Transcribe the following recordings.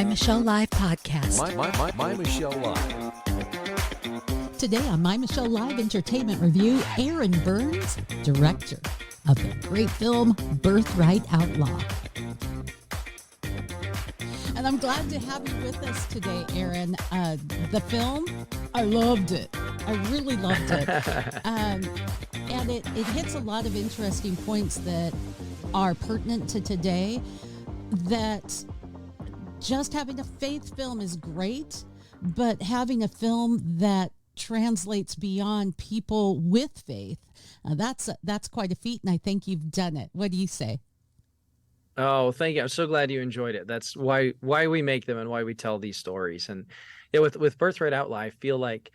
My Michelle Live podcast. My Michelle Live. Today on My Michelle Live Entertainment Review, Arron Burns, director of the great film Birthright Outlaw. And I'm glad to have you with us today, Arron. The film, I loved it. I really loved it. And it hits a lot of interesting points that are pertinent to today, that just having a faith film is great, but having a film that translates beyond people with faith, that's quite a feat, and I think you've done it. What do you say? Oh, thank you. I'm so glad you enjoyed it. That's why we make them and why we tell these stories. And yeah, with Birthright Outlaw, I feel like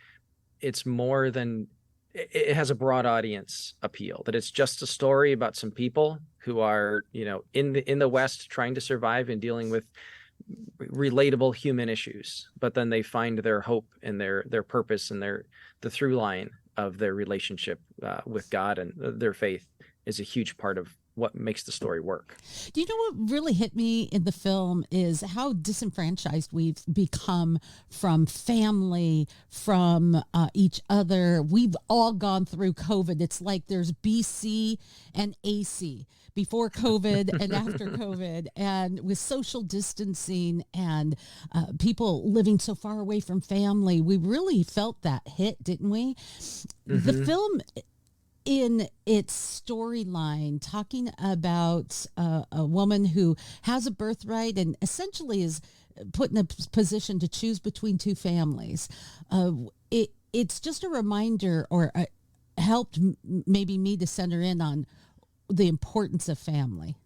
it's more than, it has a broad audience appeal, that it's just a story about some people who are, in the West trying to survive and dealing with relatable human issues, but then they find their hope and their purpose and the through line of their relationship with God, and their faith is a huge part of what makes the story work. Do you know what really hit me in the film is how disenfranchised we've become from family, from each other. We've all gone through COVID. It's like there's BC and AC, before COVID and after COVID, and with social distancing and people living so far away from family. We really felt that hit, didn't we? Mm-hmm. The film, in its storyline, talking about a woman who has a birthright and essentially is put in a position to choose between two families. It's just a reminder, or helped maybe me to center in on the importance of family.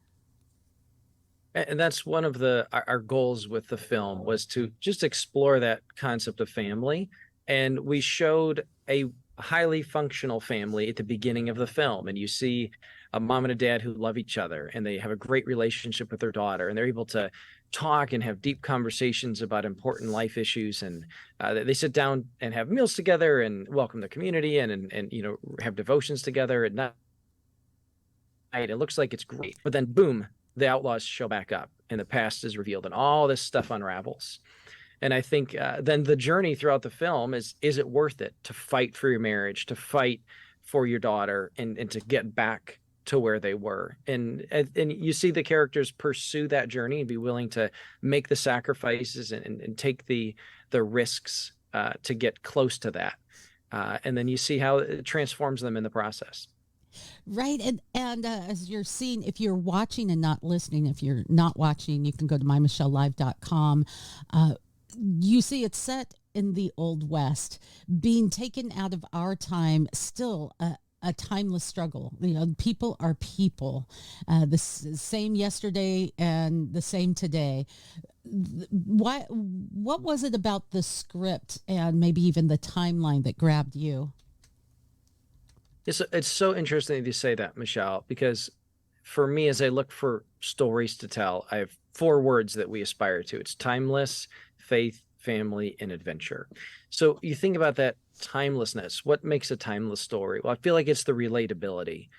And that's one of our goals with the film, was to just explore that concept of family. And we showed a highly functional family at the beginning of the film, and you see a mom and a dad who love each other, and they have a great relationship with their daughter, and they're able to talk and have deep conversations about important life issues, and they sit down and have meals together and welcome the community, and have devotions together at night. It looks like it's great, but then boom, the outlaws show back up, and the past is revealed, and all this stuff unravels. And I think then the journey throughout the film is it worth it to fight for your marriage, to fight for your daughter, and to get back to where they were? And you see the characters pursue that journey and be willing to make the sacrifices and take the risks to get close to that. And then you see how it transforms them in the process. Right. And as you're seeing, if you're watching and not listening, if you're not watching, you can go to mymichellive.com. You see it's set in the Old West, being taken out of our time, still a timeless struggle. People are people, the same yesterday and the same today. What was it about the script and maybe even the timeline that grabbed you? It's so interesting to say that, Michelle, because for me, as I look for stories to tell, I have 4 words that we aspire to. It's timeless, faith, family, and adventure. So you think about that timelessness. What makes a timeless story? Well, I feel like it's the relatability.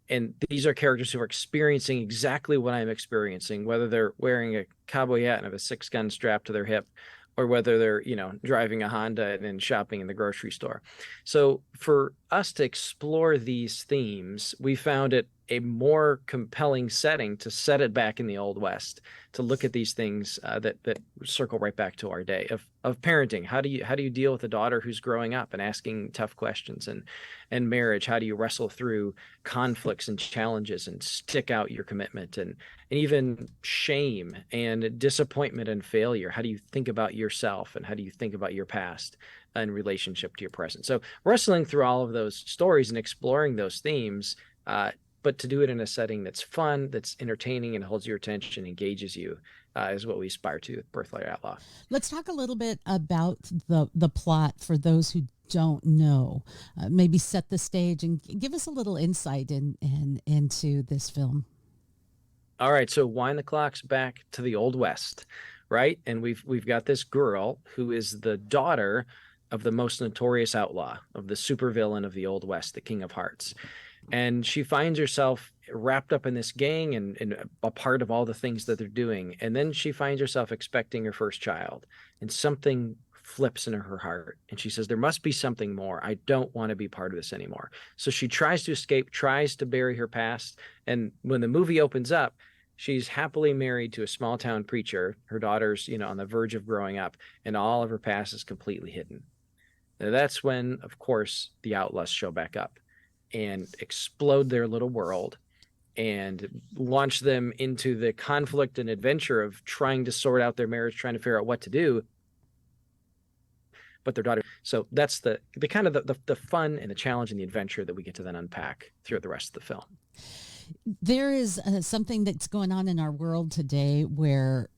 And these are characters who are experiencing exactly what I'm experiencing, whether they're wearing a cowboy hat and have a 6-gun strapped to their hip, or whether they're, driving a Honda and shopping in the grocery store. So for us to explore these themes, we found it a more compelling setting to set it back in the Old West, to look at these things that circle right back to our day of parenting. How do you deal with a daughter who's growing up and asking tough questions, and marriage? How do you wrestle through conflicts and challenges and stick out your commitment, and even shame and disappointment and failure? How do you think about yourself, and how do you think about your past in relationship to your present? So wrestling through all of those stories and exploring those themes, but to do it in a setting that's fun, that's entertaining, and holds your attention, engages you, is what we aspire to with Birthright Outlaw. Let's talk a little bit about the plot for those who don't know. Maybe set the stage and give us a little insight into this film. All right, so wind the clocks back to the Old West, right? And we've got this girl who is the daughter of the most notorious outlaw, of the supervillain of the Old West, the King of Hearts. And she finds herself wrapped up in this gang and a part of all the things that they're doing. And then she finds herself expecting her first child, and something flips in her heart. And she says, there must be something more. I don't want to be part of this anymore. So she tries to escape, tries to bury her past. And when the movie opens up, she's happily married to a small town preacher. Her daughter's, on the verge of growing up, and all of her past is completely hidden. Now, that's when, of course, the outlaws show back up and explode their little world and launch them into the conflict and adventure of trying to sort out their marriage, trying to figure out what to do. But their daughter. So that's the kind of the fun and the challenge and the adventure that we get to then unpack throughout the rest of the film. There is something that's going on in our world today where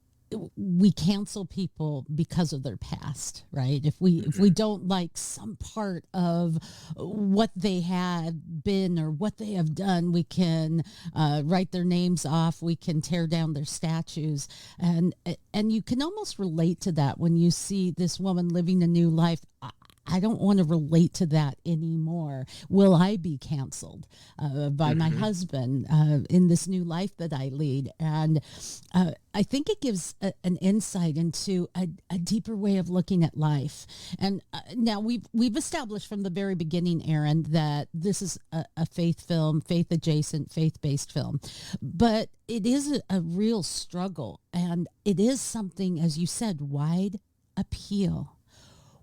we cancel people because of their past, right? If we don't like some part of what they had been or what they have done, we can write their names off. We can tear down their statues, and you can almost relate to that when you see this woman living a new life. I don't want to relate to that anymore. Will I be canceled by my husband in this new life that I lead? And I think it gives an insight into a deeper way of looking at life. And now we've established from the very beginning, Arron, that this is a faith film, faith adjacent, faith-based film. But it is a real struggle. And it is something, as you said, wide appeal.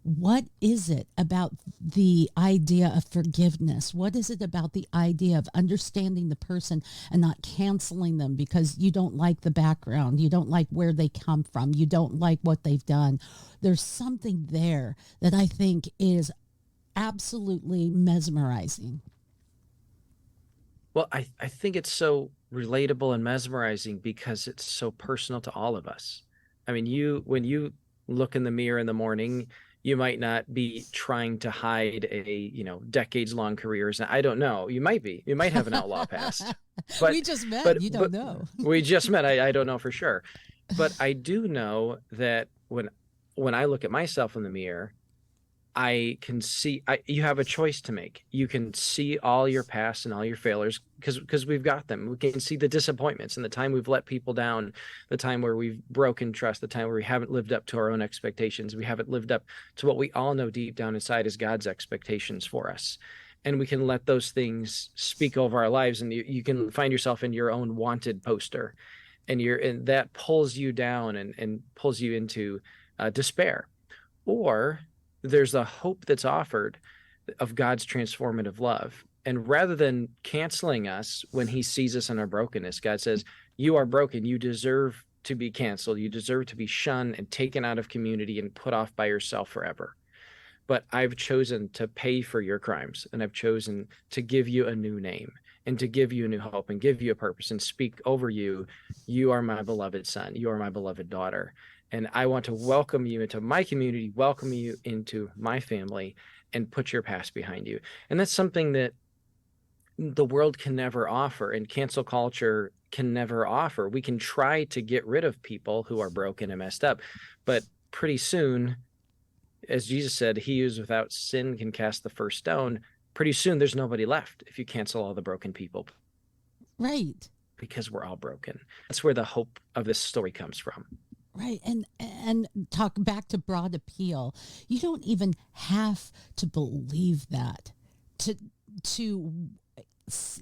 What is it about the idea of forgiveness? What is it about the idea of understanding the person and not canceling them because you don't like the background, you don't like where they come from, you don't like what they've done? There's something there that I think is absolutely mesmerizing. Well, I think it's so relatable and mesmerizing because it's so personal to all of us. I mean, when you look in the mirror in the morning, you might not be trying to hide a, decades-long careers. I don't know. You might be. You might have an outlaw past. But we just met. You don't know. We just met. I don't know for sure. But I do know that when I look at myself in the mirror, I can see you have a choice to make. You can see all your past and all your failures because we've got them. We can see the disappointments and the time we've let people down, the time where we've broken trust, the time where we haven't lived up to our own expectations. We haven't lived up to what we all know deep down inside is God's expectations for us. And we can let those things speak over our lives. And you can find yourself in your own wanted poster, and that pulls you down and pulls you into despair. Or there's a hope that's offered of God's transformative love. And rather than canceling us when he sees us in our brokenness, God says, you are broken. You deserve to be canceled. You deserve to be shunned and taken out of community and put off by yourself forever. But I've chosen to pay for your crimes, and I've chosen to give you a new name and to give you a new hope and give you a purpose and speak over you. You are my beloved son. You are my beloved daughter. And I want to welcome you into my community, welcome you into my family, and put your past behind you. And that's something that the world can never offer, and cancel culture can never offer. We can try to get rid of people who are broken and messed up, but pretty soon, as Jesus said, he who is without sin can cast the first stone. Pretty soon, there's nobody left if you cancel all the broken people. Right. Because we're all broken. That's where the hope of this story comes from. Right. And talk back to broad appeal. You don't even have to believe that to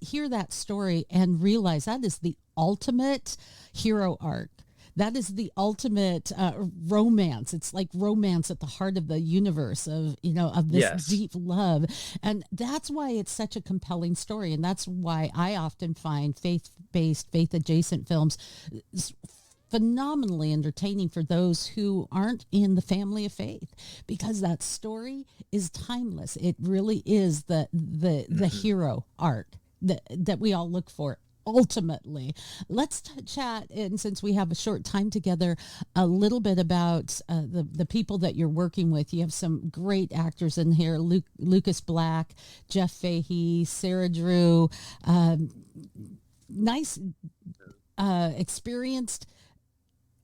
hear that story and realize that is the ultimate hero arc. That is the ultimate romance. It's like romance at the heart of the universe of this deep love. And that's why it's such a compelling story. And that's why I often find faith-based, faith-adjacent films phenomenally entertaining for those who aren't in the family of faith, because that story is timeless. It really is the hero arc that we all look for. Ultimately, let's chat, and since we have a short time together, a little bit about the people that you're working with. You have some great actors in here: Lucas Black, Jeff Fahey, Sarah Drew. Nice, experienced,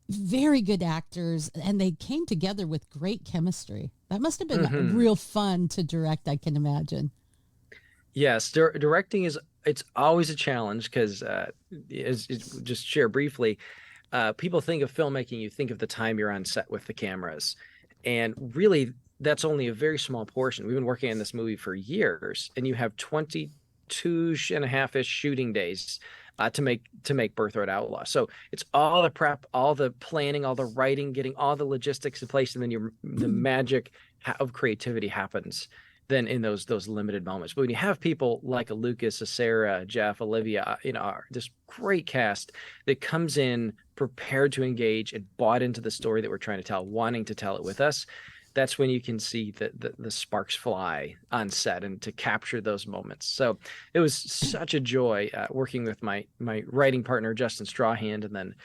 very good actors, and they came together with great chemistry. That must have been real fun to direct, I can imagine. Yes, directing is it's always a challenge because just share briefly, people think of filmmaking, you think of the time you're on set with the cameras, and really that's only a very small portion. We've been working on this movie for years, and you have 22 and a half-ish shooting days to make Birthright Outlaw. So it's all the prep, all the planning, all the writing, getting all the logistics in place, and then the magic of creativity happens then in those limited moments. But when you have people like a Lucas, a Sarah, Jeff, Olivia, this great cast that comes in prepared to engage and bought into the story that we're trying to tell, wanting to tell it with us, that's when you can see the sparks fly on set and to capture those moments. So it was such a joy working with my writing partner, Justin Strawhand, and then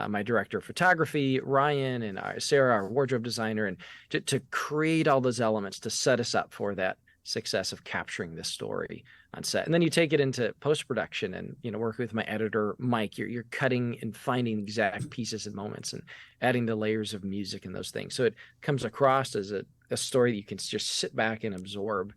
my director of photography, Ryan, and Sarah, our wardrobe designer, and to create all those elements to set us up for that success of capturing this story on set. And then you take it into post-production and, work with my editor, Mike, you're cutting and finding exact pieces and moments and adding the layers of music and those things. So it comes across as a story that you can just sit back and absorb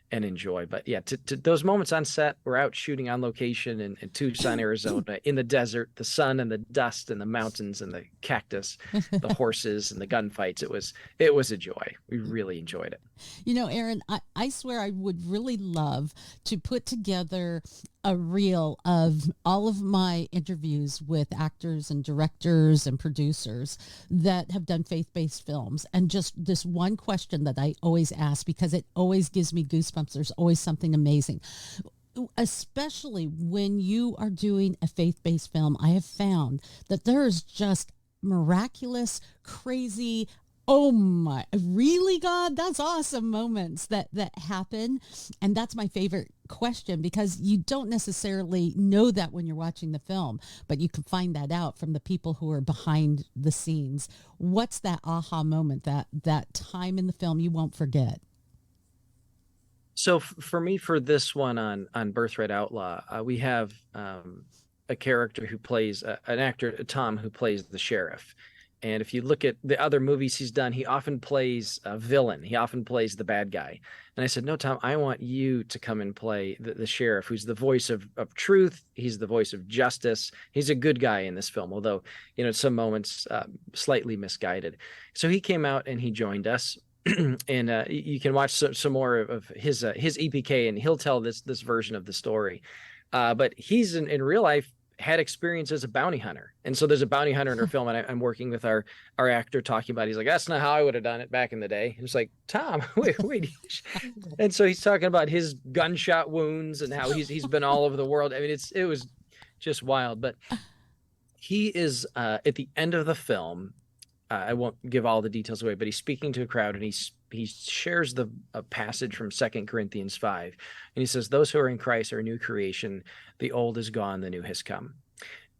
and enjoy. But yeah, to those moments on set, we're out shooting on location in Tucson, Arizona, in the desert, the sun and the dust and the mountains and the cactus, the horses and the gunfights. It was a joy. We really enjoyed it. Arron, I swear I would really love to put together a reel of all of my interviews with actors and directors and producers that have done faith-based films. And just this one question that I always ask, because it always gives me goosebumps. There's always something amazing. Especially when you are doing a faith-based film, I have found that there is just miraculous, crazy, oh my, really, God, that's awesome moments that happen. And that's my favorite question, because you don't necessarily know that when you're watching the film, but you can find that out from the people who are behind the scenes. What's that aha moment, that time in the film you won't forget? So for me, for this one on Birthright Outlaw, we have a character who plays an actor, Tom, who plays the sheriff. And if you look at the other movies he's done, he often plays a villain. He often plays the bad guy. And I said, no, Tom, I want you to come and play the sheriff, who's the voice of truth. He's the voice of justice. He's a good guy in this film, although, in some moments, slightly misguided. So he came out and he joined us. And you can watch some more of his EPK, and he'll tell this version of the story. But he's in real life had experience as a bounty hunter. And so there's a bounty hunter in our film, and I'm working with our actor talking about it. He's like, that's not how I would have done it back in the day. It's like, Tom, wait. And so he's talking about his gunshot wounds and how he's been all over the world. I mean, it was just wild. But he is at the end of the film, I won't give all the details away, but he's speaking to a crowd, and he shares a passage from 2 Corinthians 5. And he says, those who are in Christ are a new creation. The old is gone, the new has come.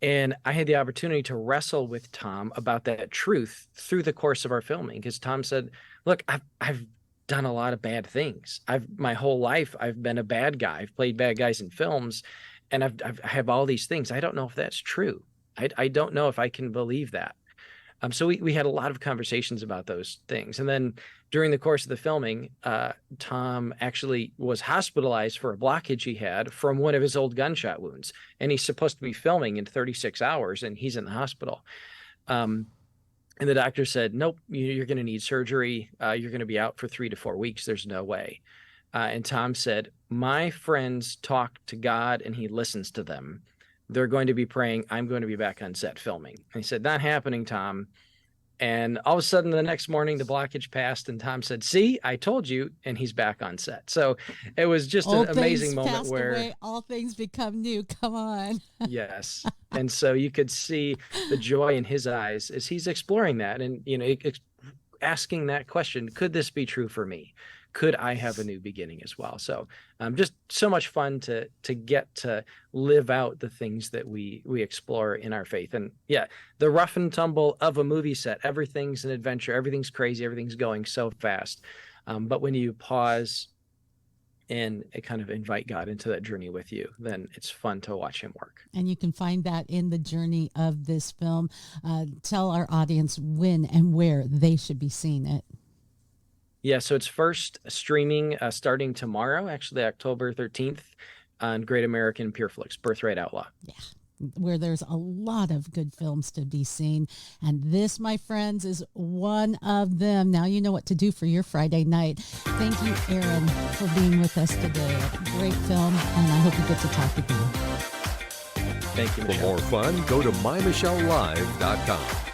And I had the opportunity to wrestle with Tom about that truth through the course of our filming, because Tom said, look, I've done a lot of bad things. My whole life, I've been a bad guy. I've played bad guys in films, and I have all these things. I don't know if that's true. I don't know if I can believe that. So we had a lot of conversations about those things. And then during the course of the filming, Tom actually was hospitalized for a blockage he had from one of his old gunshot wounds. And he's supposed to be filming in 36 hours, and he's in the hospital. And the doctor said, nope, you're going to need surgery. You're going to be out for 3 to 4 weeks. There's no way. And Tom said, my friends talk to God, and he listens to them. They're going to be praying. I'm going to be back on set filming. And he said, not happening, Tom. And all of a sudden, the next morning, the blockage passed, and Tom said, see, I told you, and he's back on set. So it was just an amazing moment where away, all things become new. Come on. Yes. And so you could see the joy in his eyes as he's exploring that and, asking that question, could this be true for me? Could I have a new beginning as well? So just so much fun to get to live out the things that we explore in our faith. And yeah, the rough and tumble of a movie set, everything's an adventure, everything's crazy, everything's going so fast. But when you pause and kind of invite God into that journey with you, then it's fun to watch him work. And you can find that in the journey of this film. Tell our audience when and where they should be seeing it. Yeah, so it's first streaming starting tomorrow, actually October 13th. on Great American Pure Flix, Birthright Outlaw. Yeah, where there's a lot of good films to be seen. And this, my friends, is one of them. Now you know what to do for your Friday night. Thank you, Arron, for being with us today. Great film, and I hope you get to talk again. Thank you, Michelle. For more fun, go to mymichellelive.com.